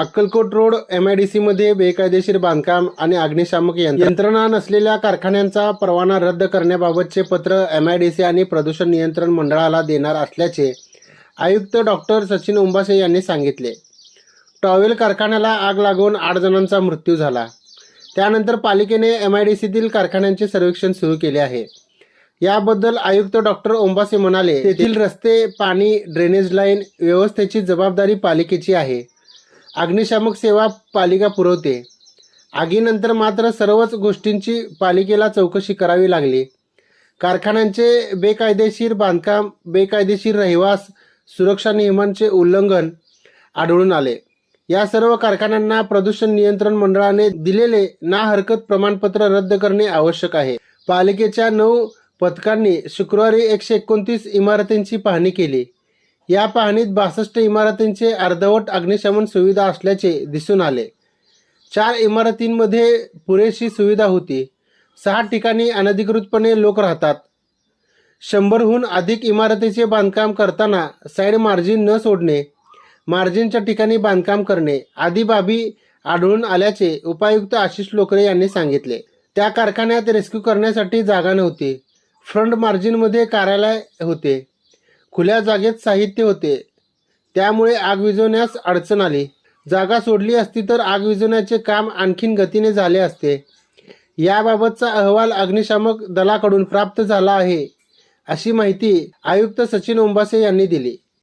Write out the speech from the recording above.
Akkalkot road MIDC मध्ये बेकायदेशीर बांधकाम आणि अग्निशामक यंत्रणा नसलेल्या कारखान्यांचा परवाना रद्द करण्याबाबतचे पत्र MIDC आणि प्रदूषण नियंत्रण मंडळाला देणार असल्याचे आयुक्त डॉक्टर सचिन उंबासे यांनी सांगितले। टॉवेल कारखान्याला आग लागून 8 जणांचा मृत्यू झाला। त्यानंतर पालिकेने MIDCतील कारखान्यांचे सर्वेक्षण सुरू केले आहे। याबद्दल आयुक्त डॉक्टर उंबासे म्हणाले, तेथील रस्ते, पाणी, ड्रेनेज लाईन व्यवस्थेची जबाबदारी पालिकेची आहे। अग्निशामक सेवा पालिका पुरवते। आगीनंतर मात्र सर्वच गोष्टींची पालिकेला चौकशी करावी लागली। कारखान्यांचे बेकायदेशीर बांधकाम, बेकायदेशीर रहिवास, सुरक्षा नियमांचे उल्लंघन आढळून आले। या सर्व कारखान्यांना प्रदूषण नियंत्रण मंडळाने दिलेले ना हरकत प्रमाणपत्र रद्द करणे आवश्यक आहे। पालिकेच्या 9 पथकांनी शुक्रवारी 129 इमारतींची पाहणी केली। या पाहणीत 62 इमारतींचे अर्धवट अग्निशमन सुविधा असल्याचे दिसून आले। 4 इमारतींमध्ये पुरेशी सुविधा होती। 6 ठिकाणी अनधिकृतपणे लोक राहतात। 100हून अधिक इमारतीचे बांधकाम करताना साईड मार्जिन न सोडणे, मार्जिनच्या ठिकाणी बांधकाम करणे आदी बाबी आढळून आल्याचे उपायुक्त आशिष लोकरे यांनी सांगितले। त्या कारखान्यात रेस्क्यू करण्यासाठी जागा नव्हती। फ्रंट मार्जिनमध्ये कार्यालय होते। खुल्या जागेत साहित्य होते। त्यामुळे आग विझवण्यास अडचण आली। जागा सोडली असती तर आग विझवण्याचे काम आणखीन गतीने झाले असते। याबाबतचा अहवाल अग्निशामक दलाकडून प्राप्त झाला आहे, अशी माहिती आयुक्त सचिन उंबासे यांनी दिली।